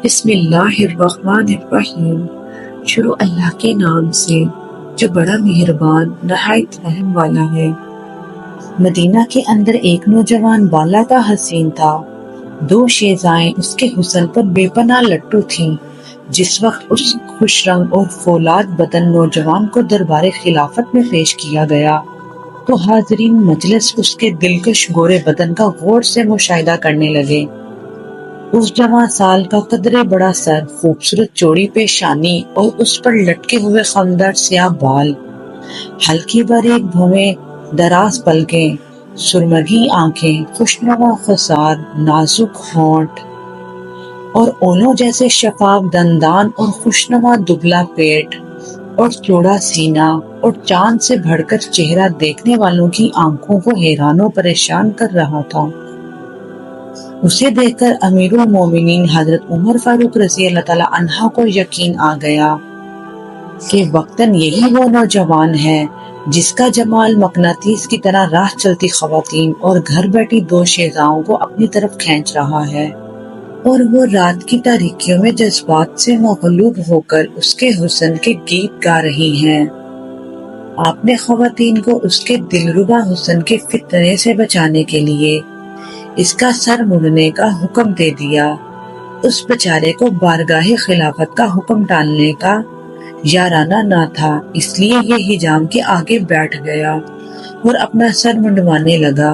بسم اللہ الرحمن الرحیم۔ شروع اللہ کے نام سے جو بڑا مہربان نہایت رحم والا ہے۔ مدینہ کے اندر ایک نوجوان بالا کا حسین تھا۔ دو شیزائیں اس کے حسن پر بے پناہ لٹو تھیں۔ جس وقت اس خوش رنگ اور فولاد بدن نوجوان کو دربار خلافت میں پیش کیا گیا تو حاضرین مجلس اس کے دلکش گورے بدن کا غور سے مشاہدہ کرنے لگے۔ اس جوان سال کا قدرے بڑا سر، خوبصورت چوڑی پیشانی اور اس پر لٹکے ہوئے خمدار سیاہ بال، ہلکی باریک بھویں، دراز پلکیں، سرمگی آنکھیں، خوشنما خسار، نازک ہونٹ اور اولوں جیسے شفاف دندان اور خوشنما دبلا پیٹ اور چوڑا سینہ اور چاند سے بڑھ کر چہرہ دیکھنے والوں کی آنکھوں کو حیران و پریشان کر رہا تھا۔ اسے دیکھ کر امیر المومنین حضرت عمر فاروق رضی اللہ تعالیٰ عنہ کو یقین آ گیا کہ وقتاً یہی وہ نوجوان ہے جس کا جمال مقناطیس کی طرح راہ چلتی خواتین اور گھر بیٹھی دو شیزاؤں کو اپنی طرف کھینچ رہا ہے، اور وہ رات کی تاریکیوں میں جذبات سے مغلوب ہو کر اس کے حسن کے گیت گا رہی ہیں۔ آپ نے خواتین کو اس کے دلربا حسن کے فتنے سے بچانے کے لیے اس کا سر مڑنے کا حکم دے دیا۔ اس بیچارے کو بارگاہ خلافت کا حکم ٹالنے کا یارانہ نہ تھا، اس لیے یہ حجام کے آگے بیٹھ گیا اور اپنا سر منڈوانے لگا۔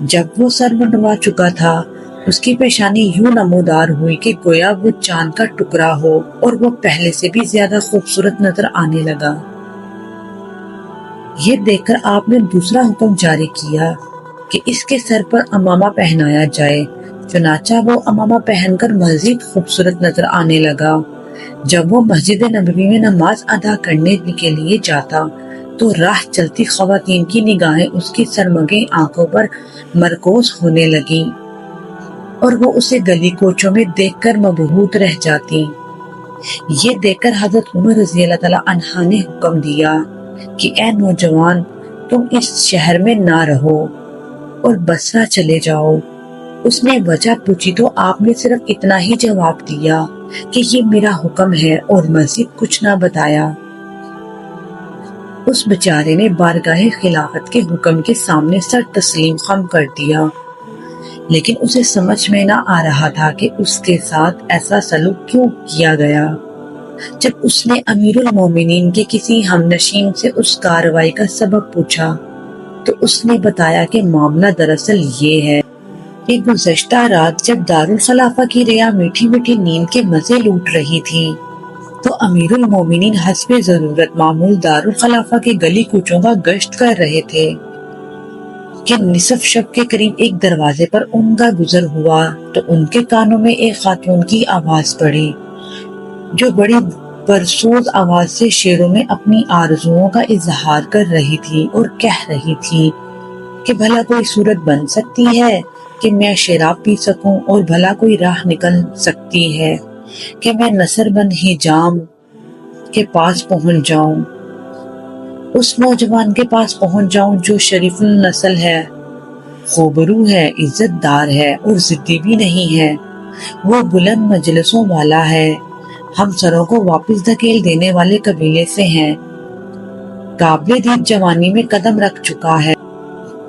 جب وہ سر منڈوا چکا تھا، اس کی پیشانی یوں نمودار ہوئی کہ گویا وہ چاند کا ٹکڑا ہو، اور وہ پہلے سے بھی زیادہ خوبصورت نظر آنے لگا۔ یہ دیکھ کر آپ نے دوسرا حکم جاری کیا کہ اس کے سر پر امامہ پہنایا جائے۔ چنانچہ وہ امامہ پہن کر مزید خوبصورت نظر آنے لگا۔ جب وہ مسجد نبوی میں نماز ادا کرنے کے لیے جاتا تو راہ چلتی خواتین کی نگاہیں اس کی سرمگیں آنکھوں پر مرکوز ہونے لگیں اور وہ اسے گلی کوچوں میں دیکھ کر مبہوت رہ جاتی۔ یہ دیکھ کر حضرت عمر رضی اللہ تعالیٰ عنہ نے حکم دیا کہ اے نوجوان، تم اس شہر میں نہ رہو اور بصرہ چلے جاؤ۔ اس نے وجہ پوچھی تو آپ نے صرف اتنا ہی جواب دیا کہ یہ میرا حکم ہے، اور مزید کچھ نہ بتایا۔ اس بیچارے نے بارگاہ خلافت کے حکم کے سامنے سر تسلیم خم کر دیا، لیکن اسے سمجھ میں نہ آ رہا تھا کہ اس کے ساتھ ایسا سلوک کیوں کیا گیا۔ جب اس نے امیر المومنین کے کسی ہمنشین سے اس کارروائی کا سبب پوچھا تو اس نے بتایا کہ معاملہ دراصل یہ ہے کہ گزشتہ رات جب دارالخلافہ کی رعا میٹھی میٹھی نیند کے مزے لوٹ رہی تھی تو امیر المومنین حسب ضرورت معمول دارالخلافہ کے گلی کوچوں کا گشت کر رہے تھے کہ نصف شب کے قریب ایک دروازے پر ان کا گزر ہوا تو ان کے کانوں میں ایک خاتون کی آواز پڑی جو بڑی برسوز آواز سے شعروں میں اپنی آرزوؤں کا اظہار کر رہی تھی اور کہہ رہی تھی کہ بھلا کوئی صورت بن سکتی ہے کہ میں شراب پی سکوں، اور بھلا کوئی راہ نکل سکتی ہے کہ میں نصر بن حجام کے پاس پہنچ جاؤں، اس نوجوان کے پاس پہنچ جاؤں جو شریف النسل ہے، خوبرو ہے، عزت دار ہے اور ضدی بھی نہیں ہے، وہ بلند مجلسوں والا ہے، ہم سروں کو واپس دھکیل دینے والے قبیلے سے ہیں، قابل دید جوانی میں قدم رکھ چکا ہے،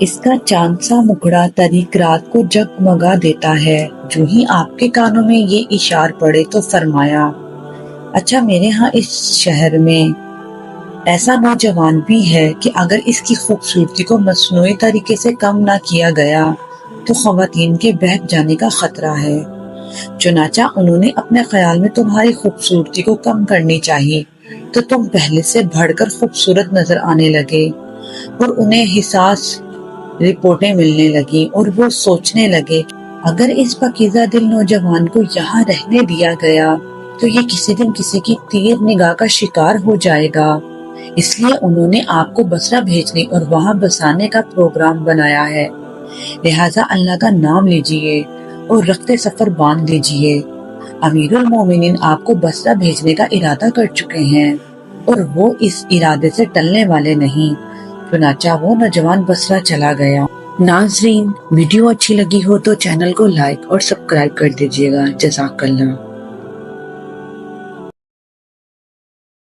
اس کا چاند سا مکھڑا تاریک رات کو جگمگا دیتا ہے۔ جو ہی آپ کے کانوں میں یہ اشار پڑے تو فرمایا، اچھا میرے ہاں اس شہر میں ایسا نوجوان بھی ہے کہ اگر اس کی خوبصورتی کو مصنوعی طریقے سے کم نہ کیا گیا تو خواتین کے بہک جانے کا خطرہ ہے۔ چنانچہ انہوں نے اپنے خیال میں تمہاری خوبصورتی کو کم کرنی چاہیے تو تم پہلے سے بڑھ کر خوبصورت نظر آنے لگے، اور انہیں حساس رپورٹیں ملنے لگیں، اور وہ سوچنے لگے اگر اس پاکیزہ دل نوجوان کو یہاں رہنے دیا گیا تو یہ کسی دن کسی کی تیر نگاہ کا شکار ہو جائے گا، اس لیے انہوں نے آپ کو بصرہ بھیجنے اور وہاں بسانے کا پروگرام بنایا ہے، لہٰذا اللہ کا نام لیجئے اور رخت سفر باندھ لیجئے۔ امیر المومنین آپ کو بصرہ بھیجنے کا ارادہ کر چکے ہیں اور وہ اس ارادے سے ٹلنے والے نہیں۔ چنانچہ وہ نوجوان بصرہ چلا گیا۔ ناظرین، ویڈیو اچھی لگی ہو تو چینل کو لائک اور سبسکرائب کر دیجیے گا۔ جزاک اللہ۔